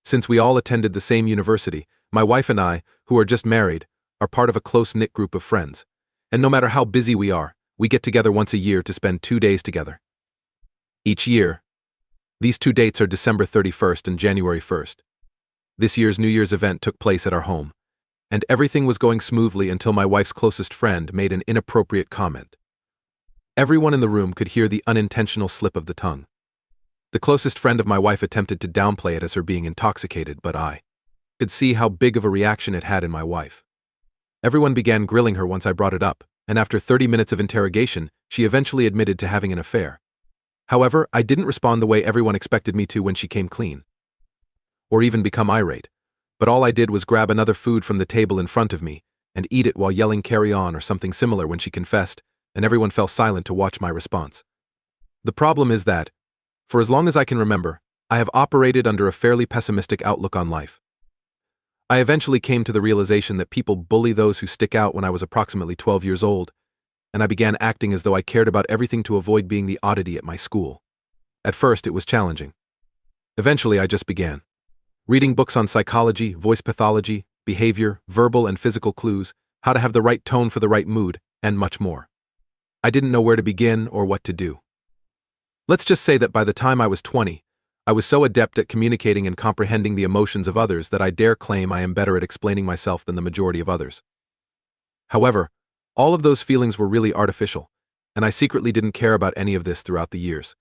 Since we all attended the same university, my wife and I, who are just married, are part of a close-knit group of friends. And no matter how busy we are, we get together once a year to spend 2 days together. Each year. These 2 dates are December 31st and January 1st. This year's New Year's event took place at our home, and everything was going smoothly until my wife's closest friend made an inappropriate comment. Everyone in the room could hear the unintentional slip of the tongue. The closest friend of my wife attempted to downplay it as her being intoxicated, but I could see how big of a reaction it had in my wife. Everyone began grilling her once I brought it up, and after 30 minutes of interrogation, she eventually admitted to having an affair. However, I didn't respond the way everyone expected me to when she came clean, or even become irate, but all I did was grab another food from the table in front of me and eat it while yelling "carry on" or something similar when she confessed, and everyone fell silent to watch my response. The problem is that, for as long as I can remember, I have operated under a fairly pessimistic outlook on life. I eventually came to the realization that people bully those who stick out when I was approximately 12 years old, and I began acting as though I cared about everything to avoid being the oddity at my school. At first, it was challenging. Eventually, I just began reading books on psychology, voice pathology, behavior, verbal and physical clues, how to have the right tone for the right mood, and much more. I didn't know where to begin or what to do. Let's just say that by the time I was 20, I was so adept at communicating and comprehending the emotions of others that I dare claim I am better at explaining myself than the majority of others. However, all of those feelings were really artificial, and I secretly didn't care about any of this throughout the years.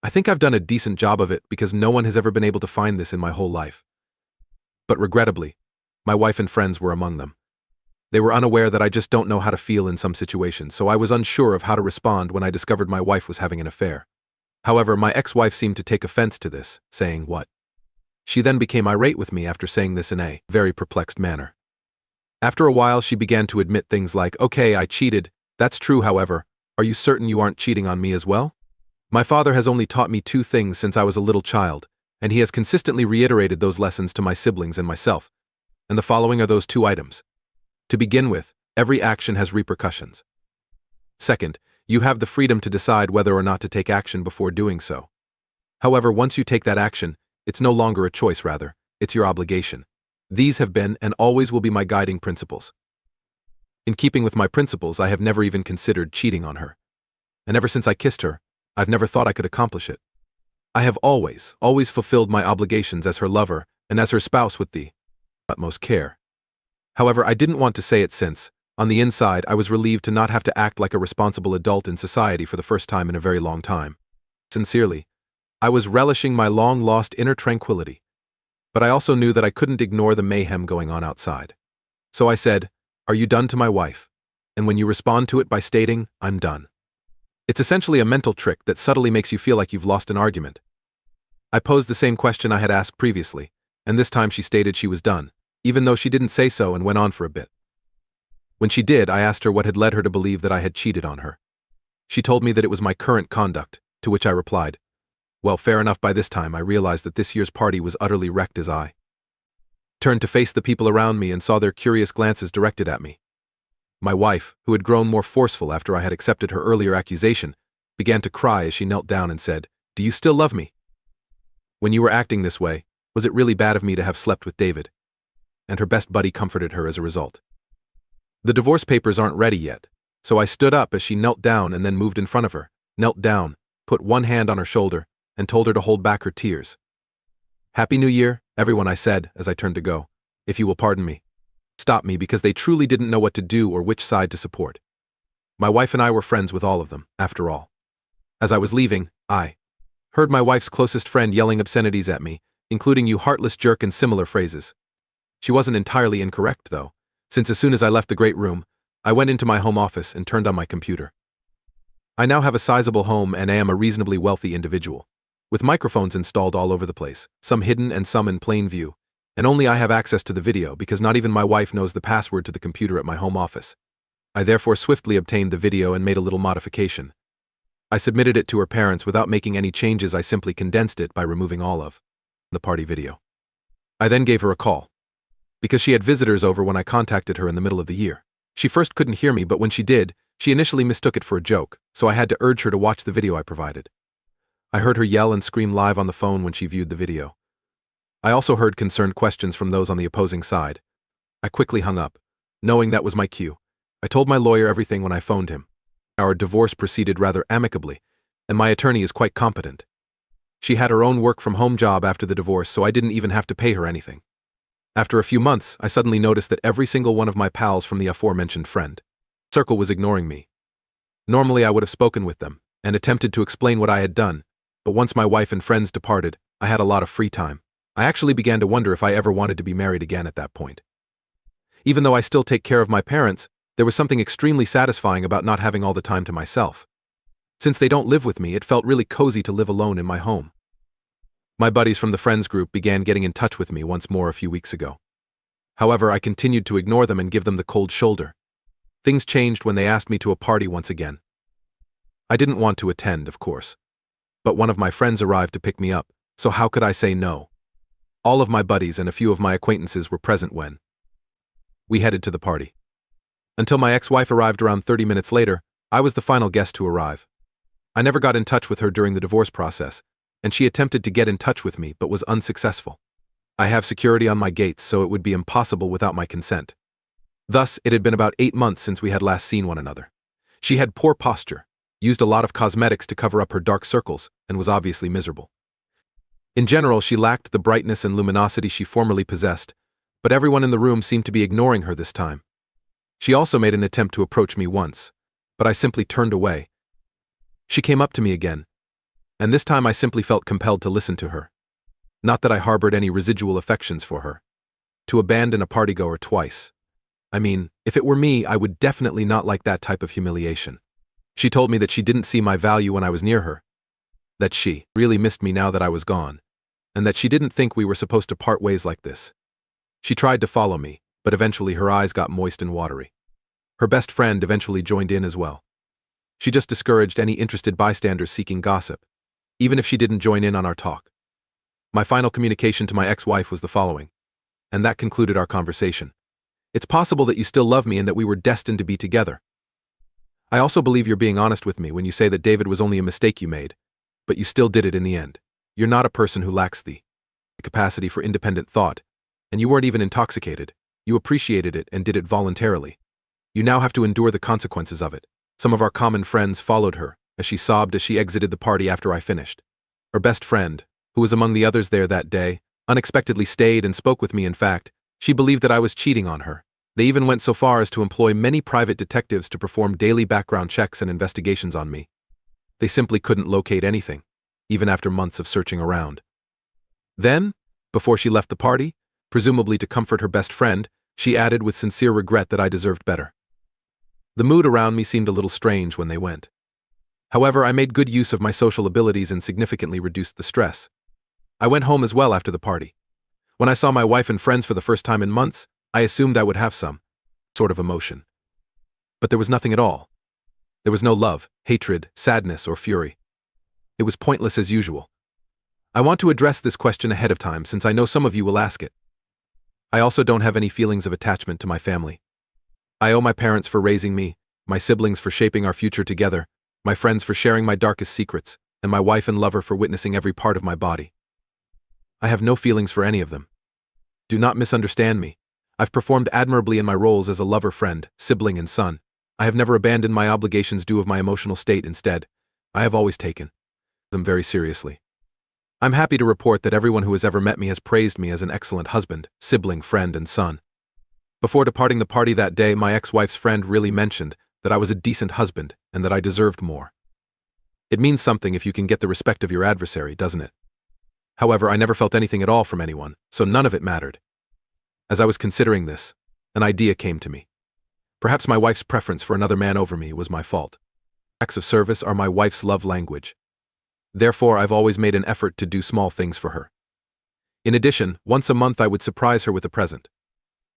I think I've done a decent job of it because no one has ever been able to find this in my whole life. But regrettably, my wife and friends were among them. They were unaware that I just don't know how to feel in some situations, so I was unsure of how to respond when I discovered my wife was having an affair. However, my ex-wife seemed to take offense to this, saying, "What?" She then became irate with me after saying this in a very perplexed manner. After a while, she began to admit things like, "Okay, I cheated. That's true, however. Are you certain you aren't cheating on me as well? My father has only taught me 2 things since I was a little child, and he has consistently reiterated those lessons to my siblings and myself. And the following are those 2 items. To begin with, every action has repercussions. Second, you have the freedom to decide whether or not to take action before doing so. However, once you take that action, it's no longer a choice, rather, it's your obligation. These have been and always will be my guiding principles. In keeping with my principles, I have never even considered cheating on her. And ever since I kissed her, I've never thought I could accomplish it. I have always fulfilled my obligations as her lover and as her spouse with the utmost care. However, I didn't want to say it since, on the inside, I was relieved to not have to act like a responsible adult in society for the first time in a very long time. Sincerely, I was relishing my long-lost inner tranquility. But I also knew that I couldn't ignore the mayhem going on outside. So I said, "Are you done?" to my wife. And when you respond to it by stating, "I'm done," it's essentially a mental trick that subtly makes you feel like you've lost an argument. I posed the same question I had asked previously, and this time she stated she was done, even though she didn't say so, and went on for a bit. When she did, I asked her what had led her to believe that I had cheated on her. She told me that it was my current conduct, to which I replied, "Well, fair enough." By this time, I realized that this year's party was utterly wrecked as I turned to face the people around me and saw their curious glances directed at me. My wife, who had grown more forceful after I had accepted her earlier accusation, began to cry as she knelt down and said, "Do you still love me? When you were acting this way, was it really bad of me to have slept with David?" And her best buddy comforted her as a result. The divorce papers aren't ready yet, so I stood up as she knelt down and then moved in front of her, knelt down, put one hand on her shoulder, and told her to hold back her tears. "Happy New Year, everyone," I said as I turned to go. "If you will pardon me." Stopped me because they truly didn't know what to do or which side to support. My wife and I were friends with all of them, after all. As I was leaving, I heard my wife's closest friend yelling obscenities at me, including "you heartless jerk" and similar phrases. She wasn't entirely incorrect, though, since as soon as I left the great room, I went into my home office and turned on my computer. I now have a sizable home and I am a reasonably wealthy individual, with microphones installed all over the place, some hidden and some in plain view, and only I have access to the video because not even my wife knows the password to the computer at my home office. I therefore swiftly obtained the video and made a little modification. I submitted it to her parents without making any changes. I simply condensed it by removing all of the party video. I then gave her a call, because she had visitors over when I contacted her in the middle of the year. She first couldn't hear me, but when she did, she initially mistook it for a joke, so I had to urge her to watch the video I provided. I heard her yell and scream live on the phone when she viewed the video. I also heard concerned questions from those on the opposing side. I quickly hung up, knowing that was my cue. I told my lawyer everything when I phoned him. Our divorce proceeded rather amicably, and my attorney is quite competent. She had her own work-from-home job after the divorce, so I didn't even have to pay her anything. After a few months, I suddenly noticed that every single one of my pals from the aforementioned friend circle was ignoring me. Normally I would have spoken with them and attempted to explain what I had done, but once my wife and friends departed, I had a lot of free time. I actually began to wonder if I ever wanted to be married again at that point. Even though I still take care of my parents, there was something extremely satisfying about not having all the time to myself. Since they don't live with me, it felt really cozy to live alone in my home. My buddies from the friends group began getting in touch with me once more a few weeks ago. However, I continued to ignore them and give them the cold shoulder. Things changed when they asked me to a party once again. I didn't want to attend, of course. But one of my friends arrived to pick me up, so how could I say no? All of my buddies and a few of my acquaintances were present when we headed to the party. Until my ex-wife arrived around 30 minutes later, I was the final guest to arrive. I never got in touch with her during the divorce process, and she attempted to get in touch with me but was unsuccessful. I have security on my gates, so it would be impossible without my consent. Thus, it had been about 8 months since we had last seen one another. She had poor posture, used a lot of cosmetics to cover up her dark circles, and was obviously miserable. In general, she lacked the brightness and luminosity she formerly possessed, but everyone in the room seemed to be ignoring her this time. She also made an attempt to approach me once, but I simply turned away. She came up to me again, and this time I simply felt compelled to listen to her. Not that I harbored any residual affections for her. To abandon a partygoer twice. I mean, if it were me, I would definitely not like that type of humiliation. She told me that she didn't see my value when I was near her, that she really missed me now that I was gone, and that she didn't think we were supposed to part ways like this. She tried to follow me, but eventually her eyes got moist and watery. Her best friend eventually joined in as well. She just discouraged any interested bystanders seeking gossip, even if she didn't join in on our talk. My final communication to my ex-wife was the following, and that concluded our conversation. It's possible that you still love me and that we were destined to be together. I also believe you're being honest with me when you say that David was only a mistake you made, but you still did it in the end. You're not a person who lacks the capacity for independent thought, and you weren't even intoxicated. You appreciated it and did it voluntarily. You now have to endure the consequences of it. Some of our common friends followed her, as she sobbed as she exited the party after I finished. Her best friend, who was among the others there that day, unexpectedly stayed and spoke with me. In fact, she believed that I was cheating on her. They even went so far as to employ many private detectives to perform daily background checks and investigations on me. They simply couldn't locate anything, even after months of searching around. Then, before she left the party, presumably to comfort her best friend, she added with sincere regret that I deserved better. The mood around me seemed a little strange when they went. However, I made good use of my social abilities and significantly reduced the stress. I went home as well after the party. When I saw my wife and friends for the first time in months, I assumed I would have some sort of emotion. But there was nothing at all. There was no love, hatred, sadness, or fury. It was pointless as usual. I want to address this question ahead of time since I know some of you will ask it. I also don't have any feelings of attachment to my family. I owe my parents for raising me, my siblings for shaping our future together, my friends for sharing my darkest secrets, and my wife and lover for witnessing every part of my body. I have no feelings for any of them. Do not misunderstand me. I've performed admirably in my roles as a lover, friend, sibling, and son. I have never abandoned my obligations due of my emotional state. Instead, I have always taken them very seriously. I'm happy to report that everyone who has ever met me has praised me as an excellent husband, sibling, friend, and son. Before departing the party that day, my ex-wife's friend really mentioned that I was a decent husband and that I deserved more. It means something if you can get the respect of your adversary, doesn't it? However, I never felt anything at all from anyone, so none of it mattered. As I was considering this, an idea came to me. Perhaps my wife's preference for another man over me was my fault. Acts of service are my wife's love language. Therefore, I've always made an effort to do small things for her. In addition, once a month I would surprise her with a present.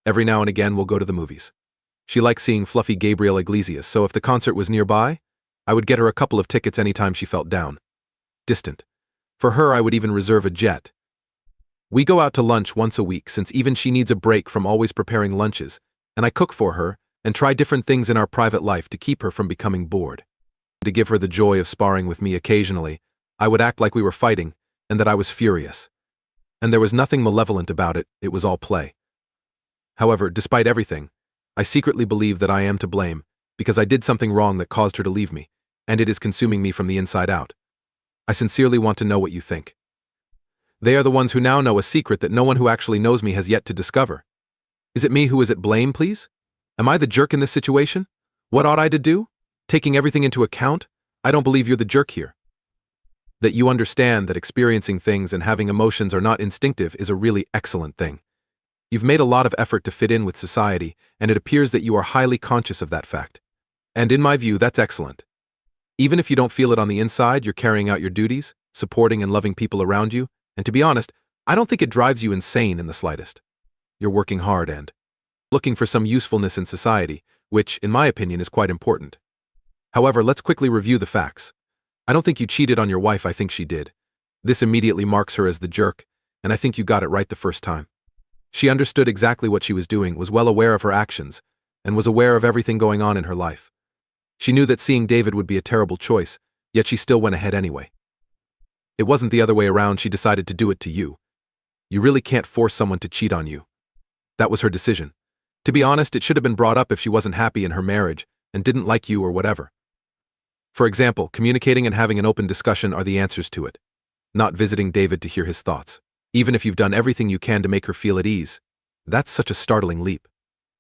Every now and again we'll go to the movies. She likes seeing fluffy Gabriel Iglesias, so if the concert was nearby, I would get her a couple of tickets anytime she felt down. Distant. For her, I would even reserve a jet. We go out to lunch once a week since even she needs a break from always preparing lunches, and I cook for her and try different things in our private life to keep her from becoming bored. To give her the joy of sparring with me occasionally, I would act like we were fighting and that I was furious. And there was nothing malevolent about it, it was all play. However, despite everything, I secretly believe that I am to blame, because I did something wrong that caused her to leave me, and it is consuming me from the inside out. I sincerely want to know what you think. They are the ones who now know a secret that no one who actually knows me has yet to discover. Is it me who is at blame, please? Am I the jerk in this situation? What ought I to do? Taking everything into account, I don't believe you're the jerk here. That you understand that experiencing things and having emotions are not instinctive is a really excellent thing. You've made a lot of effort to fit in with society, and it appears that you are highly conscious of that fact. And in my view, that's excellent. Even if you don't feel it on the inside, you're carrying out your duties, supporting and loving people around you, and to be honest, I don't think it drives you insane in the slightest. You're working hard and looking for some usefulness in society, which, in my opinion, is quite important. However, let's quickly review the facts. I don't think you cheated on your wife, I think she did. This immediately marks her as the jerk, and I think you got it right the first time. She understood exactly what she was doing, was well aware of her actions, and was aware of everything going on in her life. She knew that seeing David would be a terrible choice, yet she still went ahead anyway. It wasn't the other way around, she decided to do it to you. You really can't force someone to cheat on you. That was her decision. To be honest, it should have been brought up if she wasn't happy in her marriage and didn't like you or whatever. For example, communicating and having an open discussion are the answers to it. Not visiting David to hear his thoughts. Even if you've done everything you can to make her feel at ease. That's such a startling leap.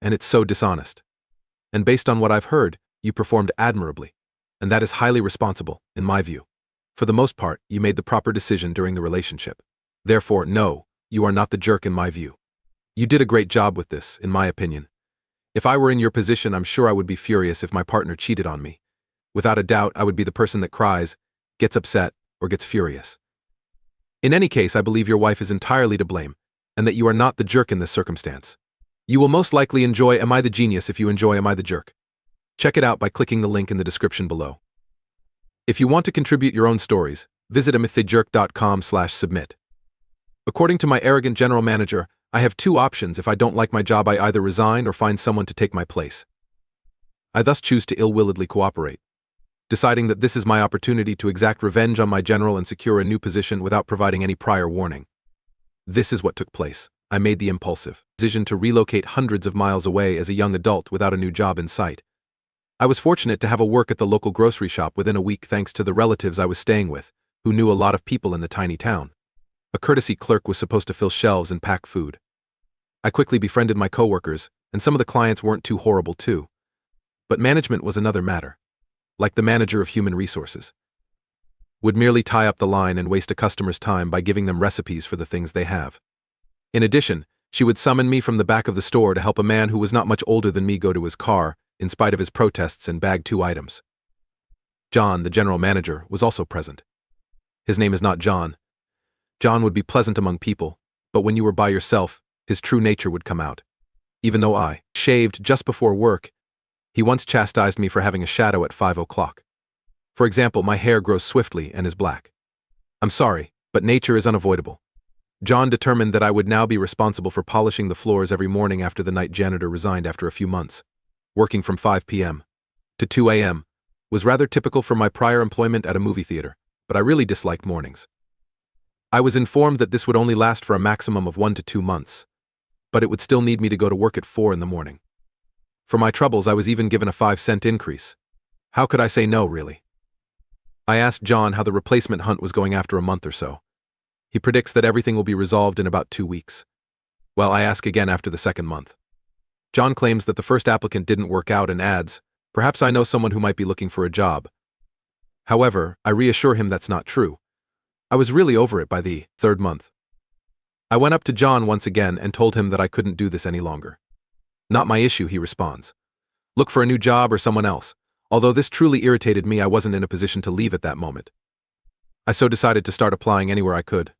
And it's so dishonest. And based on what I've heard, you performed admirably. And that is highly responsible, in my view. For the most part, you made the proper decision during the relationship. Therefore, no, you are not the jerk in my view. You did a great job with this, in my opinion. If I were in your position, I'm sure I would be furious if my partner cheated on me. Without a doubt, I would be the person that cries, gets upset, or gets furious. In any case, I believe your wife is entirely to blame, and that you are not the jerk in this circumstance. You will most likely enjoy Am I the Genius if you enjoy Am I the Jerk? Check it out by clicking the link in the description below. If you want to contribute your own stories, visit amiththejerk.com/submit. According to my arrogant general manager, I have two options. If I don't like my job, I either resign or find someone to take my place. I thus choose to ill-willedly cooperate, deciding that this is my opportunity to exact revenge on my general and secure a new position without providing any prior warning. This is what took place. I made the impulsive decision to relocate hundreds of miles away as a young adult without a new job in sight. I was fortunate to have a work at the local grocery shop within a week thanks to the relatives I was staying with, who knew a lot of people in the tiny town. A courtesy clerk was supposed to fill shelves and pack food. I quickly befriended my coworkers, and some of the clients weren't too horrible too. But management was another matter. Like the manager of human resources. Would merely tie up the line and waste a customer's time by giving them recipes for the things they have. In addition, she would summon me from the back of the store to help a man who was not much older than me go to his car, in spite of his protests, and bag 2 items. John, the general manager, was also present. His name is not John. John would be pleasant among people, but when you were by yourself, his true nature would come out. Even though I shaved just before work, he once chastised me for having a shadow at 5 o'clock. For example, my hair grows swiftly and is black. I'm sorry, but nature is unavoidable. John determined that I would now be responsible for polishing the floors every morning after the night janitor resigned after a few months. Working from 5 p.m. to 2 a.m. was rather typical for my prior employment at a movie theater, but I really disliked mornings. I was informed that this would only last for a maximum of 1 to 2 months, but it would still need me to go to work at 4 in the morning. For my troubles, I was even given a 5-cent increase. How could I say no, really? I asked John how the replacement hunt was going after a month or so. He predicts that everything will be resolved in about 2 weeks. Well, I ask again after the second month. John claims that the first applicant didn't work out and adds, perhaps I know someone who might be looking for a job. However, I reassure him that's not true. I was really over it by the 3rd month. I went up to John once again and told him that I couldn't do this any longer. Not my issue, he responds. Look for a new job or someone else. Although this truly irritated me, I wasn't in a position to leave at that moment. I so decided to start applying anywhere I could.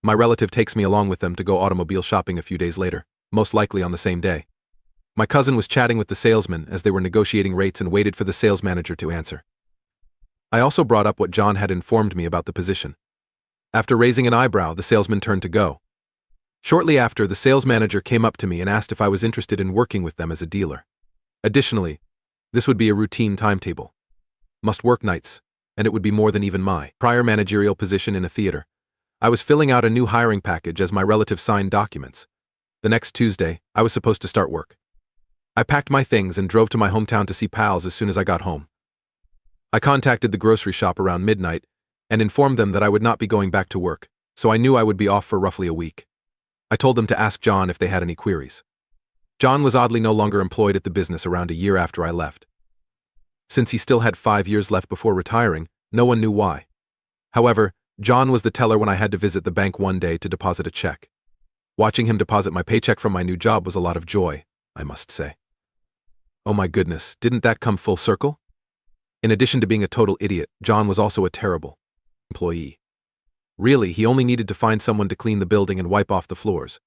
My relative takes me along with them to go automobile shopping a few days later, most likely on the same day. My cousin was chatting with the salesman as they were negotiating rates and waited for the sales manager to answer. I also brought up what John had informed me about the position. After raising an eyebrow, the salesman turned to go. Shortly after, the sales manager came up to me and asked if I was interested in working with them as a dealer. Additionally, this would be a routine timetable. Must work nights, and it would be more than even my prior managerial position in a theater. I was filling out a new hiring package as my relative signed documents. The next Tuesday, I was supposed to start work. I packed my things and drove to my hometown to see pals as soon as I got home. I contacted the grocery shop around midnight and informed them that I would not be going back to work, so I knew I would be off for roughly a week. I told them to ask John if they had any queries. John was oddly no longer employed at the business around a year after I left. Since he still had 5 years left before retiring, no one knew why. However, John was the teller when I had to visit the bank one day to deposit a check. Watching him deposit my paycheck from my new job was a lot of joy, I must say. Oh my goodness, didn't that come full circle? In addition to being a total idiot, John was also a terrible employee. Really, he only needed to find someone to clean the building and wipe off the floors.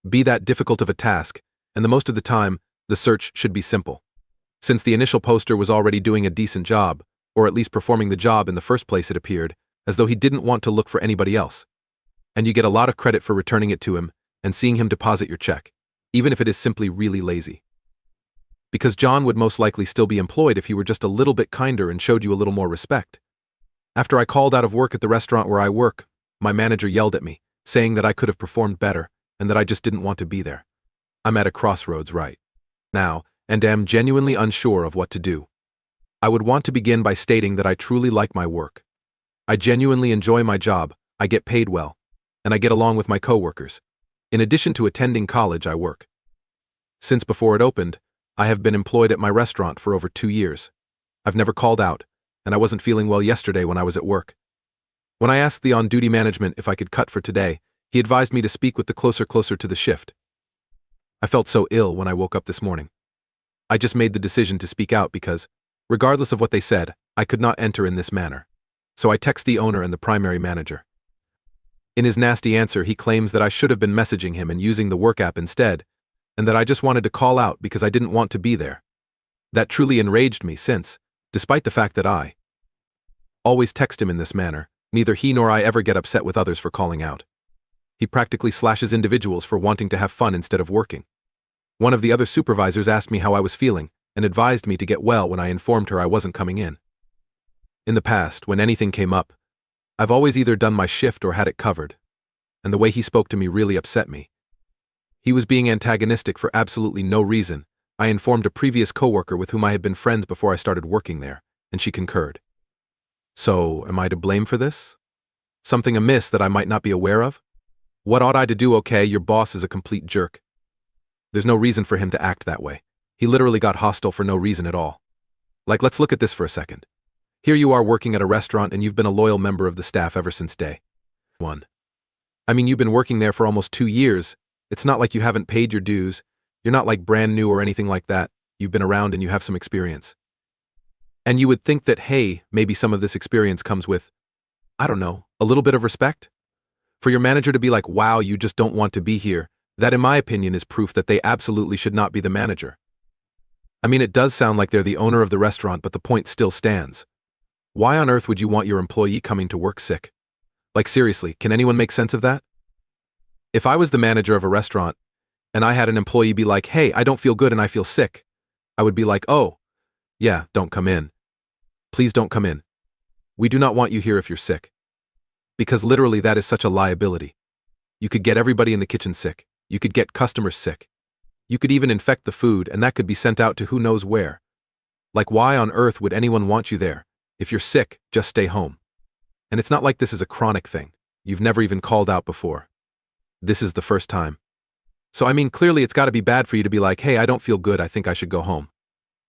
Be that difficult of a task, and the most of the time, the search should be simple. Since the initial poster was already doing a decent job, or at least performing the job in the first place, it appeared, as though he didn't want to look for anybody else. And you get a lot of credit for returning it to him and seeing him deposit your check, even if it is simply really lazy. Because John would most likely still be employed if he were just a little bit kinder and showed you a little more respect. After I called out of work at the restaurant where I work, my manager yelled at me, saying that I could have performed better and that I just didn't want to be there. I'm at a crossroads right now and am genuinely unsure of what to do. I would want to begin by stating that I truly like my work. I genuinely enjoy my job, I get paid well, and I get along with my coworkers. In addition to attending college, I work. Since before it opened, I have been employed at my restaurant for over 2 years. I've never called out, and I wasn't feeling well yesterday when I was at work. When I asked the on-duty management if I could cut for today, he advised me to speak with the closer to the shift. I felt so ill when I woke up this morning. I just made the decision to speak out because, regardless of what they said, I could not enter in this manner. So I text the owner and the primary manager. In his nasty answer, he claims that I should have been messaging him and using the work app instead, and that I just wanted to call out because I didn't want to be there. That truly enraged me since, despite the fact that I always text him in this manner, neither he nor I ever get upset with others for calling out. He practically slashes individuals for wanting to have fun instead of working. One of the other supervisors asked me how I was feeling and advised me to get well when I informed her I wasn't coming in. In the past, when anything came up, I've always either done my shift or had it covered, and the way he spoke to me really upset me. He was being antagonistic for absolutely no reason. I informed a previous coworker with whom I had been friends before I started working there, and she concurred. So, am I to blame for this? Something amiss that I might not be aware of? What ought I to do? Okay, your boss is a complete jerk. There's no reason for him to act that way. He literally got hostile for no reason at all. Like, let's look at this for a second. Here you are working at a restaurant and you've been a loyal member of the staff ever since day one. I mean, you've been working there for almost 2 years. It's not like you haven't paid your dues. You're not like brand new or anything like that. You've been around and you have some experience. And you would think that, hey, maybe some of this experience comes with, I don't know, a little bit of respect? For your manager to be like, wow, you just don't want to be here, that in my opinion is proof that they absolutely should not be the manager. I mean, it does sound like they're the owner of the restaurant, but the point still stands. Why on earth would you want your employee coming to work sick? Like seriously, can anyone make sense of that? If I was the manager of a restaurant, and I had an employee be like, hey, I don't feel good and I feel sick, I would be like, oh, yeah, don't come in. Please don't come in. We do not want you here if you're sick. Because literally that is such a liability. You could get everybody in the kitchen sick. You could get customers sick. You could even infect the food and that could be sent out to who knows where. Like, why on earth would anyone want you there? If you're sick, just stay home. And it's not like this is a chronic thing. You've never even called out before. This is the first time. So I mean, clearly it's got to be bad for you to be like, hey, I don't feel good, I think I should go home.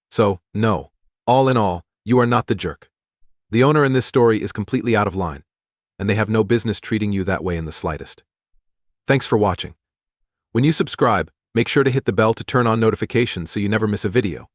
So, no. All in all, you are not the jerk. The owner in this story is completely out of line, and they have no business treating you that way in the slightest. Thanks for watching. When you subscribe, make sure to hit the bell to turn on notifications so you never miss a video.